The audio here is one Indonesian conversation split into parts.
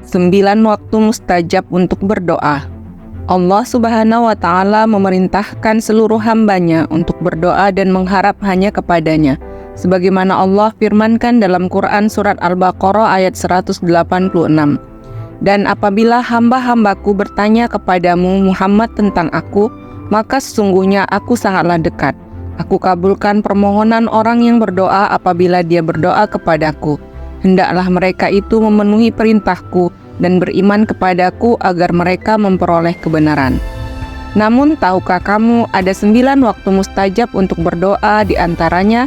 9 waktu mustajab untuk berdoa. Allah Subhanahu wa Ta'ala memerintahkan seluruh hambanya untuk berdoa dan mengharap hanya kepadanya, sebagaimana Allah firmankan dalam Quran Surat Al-Baqarah ayat 186. Dan apabila hamba-hambaku bertanya kepadamu Muhammad tentang aku, maka sesungguhnya aku sangatlah dekat. Aku kabulkan permohonan orang yang berdoa apabila dia berdoa kepadaku. Hendaklah mereka itu memenuhi perintahku dan beriman kepadaku agar mereka memperoleh kebenaran. Namun tahukah kamu ada 9 waktu mustajab untuk berdoa, di antaranya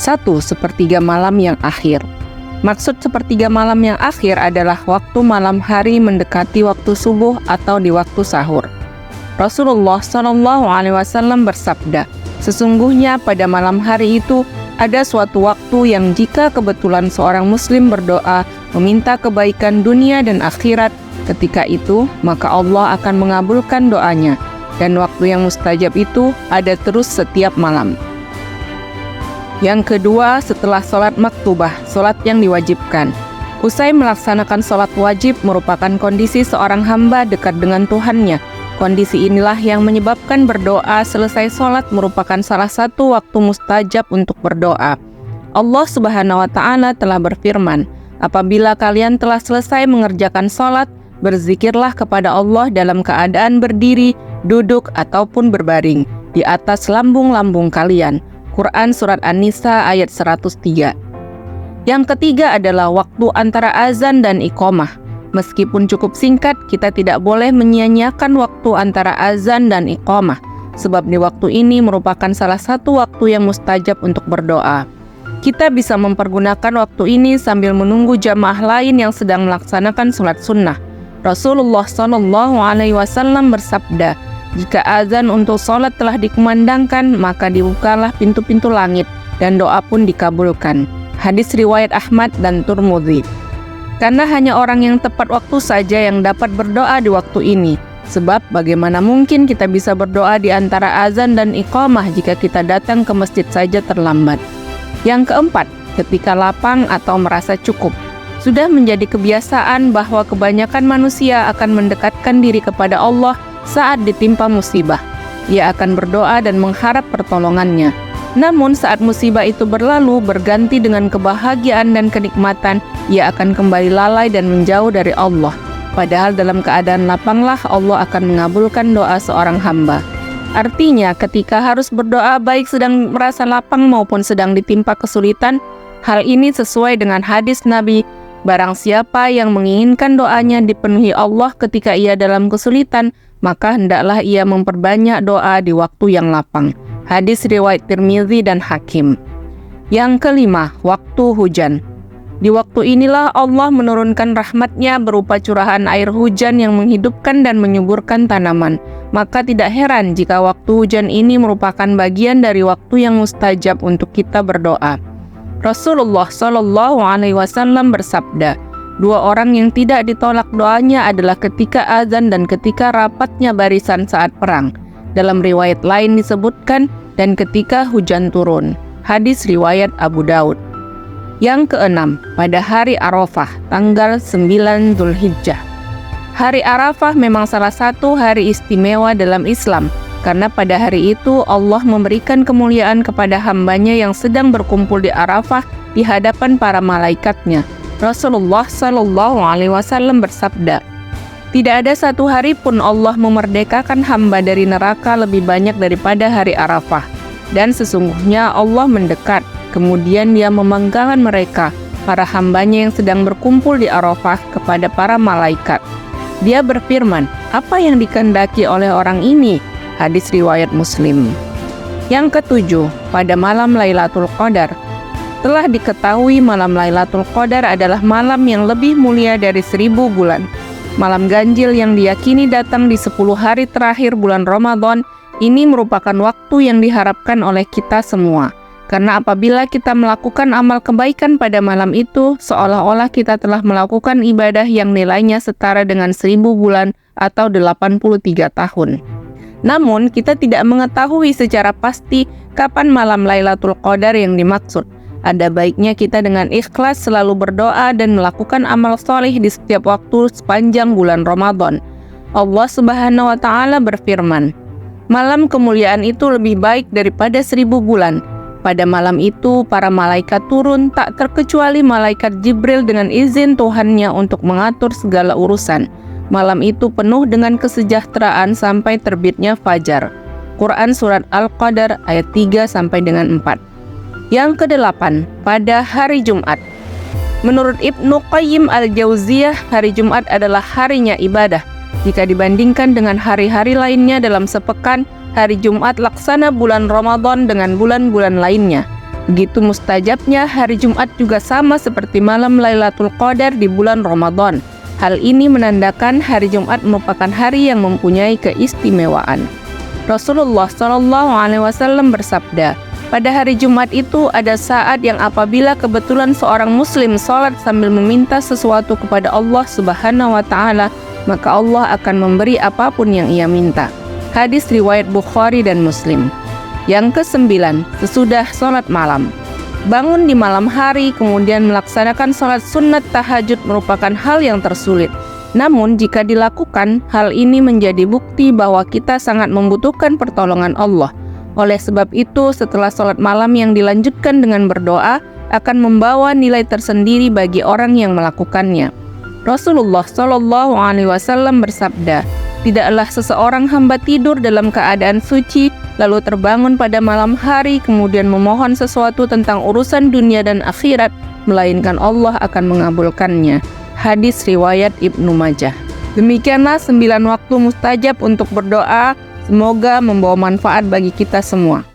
1. Sepertiga malam yang akhir. Maksud sepertiga malam yang akhir adalah waktu malam hari mendekati waktu subuh atau di waktu sahur. Rasulullah SAW bersabda, sesungguhnya pada malam hari itu ada suatu waktu yang jika kebetulan seorang muslim berdoa meminta kebaikan dunia dan akhirat ketika itu, maka Allah akan mengabulkan doanya, dan waktu yang mustajab itu ada terus setiap malam. Yang kedua, setelah sholat maktubah, sholat yang diwajibkan. Usai melaksanakan sholat wajib merupakan kondisi seorang hamba dekat dengan Tuhannya. Kondisi inilah yang menyebabkan berdoa selesai sholat merupakan salah satu waktu mustajab untuk berdoa. Allah Subhanahu wa Ta'ala telah berfirman, apabila kalian telah selesai mengerjakan sholat, berzikirlah kepada Allah dalam keadaan berdiri, duduk, ataupun berbaring di atas lambung-lambung kalian. Quran Surat An-Nisa ayat 103. Yang ketiga adalah waktu antara azan dan iqamah. Meskipun cukup singkat, kita tidak boleh menyia-nyiakan waktu antara azan dan iqamah, sebab di waktu ini merupakan salah satu waktu yang mustajab untuk berdoa. Kita bisa mempergunakan waktu ini sambil menunggu jamaah lain yang sedang melaksanakan sholat sunnah. Rasulullah SAW bersabda, jika azan untuk sholat telah dikumandangkan, maka dibukalah pintu-pintu langit dan doa pun dikabulkan. Hadis riwayat Ahmad dan Tirmidzi. Karena hanya orang yang tepat waktu saja yang dapat berdoa di waktu ini. Sebab bagaimana mungkin kita bisa berdoa di antara azan dan iqamah jika kita datang ke masjid saja terlambat. Yang keempat, ketika lapang atau merasa cukup. Sudah menjadi kebiasaan bahwa kebanyakan manusia akan mendekatkan diri kepada Allah saat ditimpa musibah. Ia akan berdoa dan mengharap pertolongannya. Namun saat musibah itu berlalu berganti dengan kebahagiaan dan kenikmatan, ia akan kembali lalai dan menjauh dari Allah. Padahal dalam keadaan lapanglah Allah akan mengabulkan doa seorang hamba. Artinya ketika harus berdoa baik sedang merasa lapang maupun sedang ditimpa kesulitan, hal ini sesuai dengan hadis Nabi, barang siapa yang menginginkan doanya dipenuhi Allah ketika ia dalam kesulitan, maka hendaklah ia memperbanyak doa di waktu yang lapang. Hadis riwayat Tirmidzi dan Hakim. Yang kelima, waktu hujan. Di waktu inilah Allah menurunkan rahmat-Nya berupa curahan air hujan yang menghidupkan dan menyuburkan tanaman. Maka tidak heran jika waktu hujan ini merupakan bagian dari waktu yang mustajab untuk kita berdoa. Rasulullah SAW bersabda, dua orang yang tidak ditolak doanya adalah ketika azan dan ketika rapatnya barisan saat perang. Dalam riwayat lain disebutkan, dan ketika hujan turun. Hadis riwayat Abu Daud. Yang keenam, pada hari Arafah, tanggal 9 Dzulhijjah. Hari Arafah memang salah satu hari istimewa dalam Islam, karena pada hari itu Allah memberikan kemuliaan kepada hambanya yang sedang berkumpul di Arafah di hadapan para malaikatnya. Rasulullah SAW bersabda, tidak ada satu hari pun Allah memerdekakan hamba dari neraka lebih banyak daripada hari Arafah. Dan sesungguhnya Allah mendekat, kemudian Dia memanggilkan mereka, para hambanya yang sedang berkumpul di Arafah kepada para malaikat. Dia berfirman, apa yang dikehendaki oleh orang ini? Hadis riwayat Muslim. Yang ketujuh, pada malam Lailatul Qadar. Telah diketahui malam Lailatul Qadar adalah malam yang lebih mulia dari 1000 bulan. Malam ganjil yang diyakini datang di 10 hari terakhir bulan Ramadan, ini merupakan waktu yang diharapkan oleh kita semua. Karena apabila kita melakukan amal kebaikan pada malam itu, seolah-olah kita telah melakukan ibadah yang nilainya setara dengan 1000 bulan atau 83 tahun. Namun, kita tidak mengetahui secara pasti kapan malam Lailatul Qadar yang dimaksud. Ada baiknya kita dengan ikhlas selalu berdoa dan melakukan amal soleh di setiap waktu sepanjang bulan Ramadan. Allah Subhanahu wa Ta'ala berfirman, "Malam kemuliaan itu lebih baik daripada 1000 bulan. Pada malam itu para malaikat turun tak terkecuali malaikat Jibril dengan izin Tuhannya untuk mengatur segala urusan. Malam itu penuh dengan kesejahteraan sampai terbitnya fajar." Quran Surat Al-Qadar ayat 3 sampai dengan 4. Yang kedelapan, pada hari Jumat. Menurut Ibnu Qayyim Al-Jauziyah, hari Jumat adalah harinya ibadah. Jika dibandingkan dengan hari-hari lainnya dalam sepekan, hari Jumat laksana bulan Ramadan dengan bulan-bulan lainnya. Begitu mustajabnya, hari Jumat juga sama seperti malam Lailatul Qadar di bulan Ramadan. Hal ini menandakan hari Jumat merupakan hari yang mempunyai keistimewaan. Rasulullah SAW bersabda, "Pada hari Jumat itu ada saat yang apabila kebetulan seorang muslim sholat sambil meminta sesuatu kepada Allah Subhanahu wa Ta'ala, maka Allah akan memberi apapun yang ia minta." Hadis riwayat Bukhari dan Muslim. Yang kesembilan, sesudah sholat malam. Bangun di malam hari kemudian melaksanakan sholat sunnat tahajud merupakan hal yang tersulit. Namun jika dilakukan, hal ini menjadi bukti bahwa kita sangat membutuhkan pertolongan Allah. Oleh sebab itu, setelah sholat malam yang dilanjutkan dengan berdoa akan membawa nilai tersendiri bagi orang yang melakukannya. Rasulullah SAW bersabda, "Tidaklah seseorang hamba tidur dalam keadaan suci, lalu terbangun pada malam hari kemudian memohon sesuatu tentang urusan dunia dan akhirat, melainkan Allah akan mengabulkannya." Hadis riwayat Ibnu Majah. Demikianlah 9 waktu mustajab untuk berdoa. Semoga membawa manfaat bagi kita semua.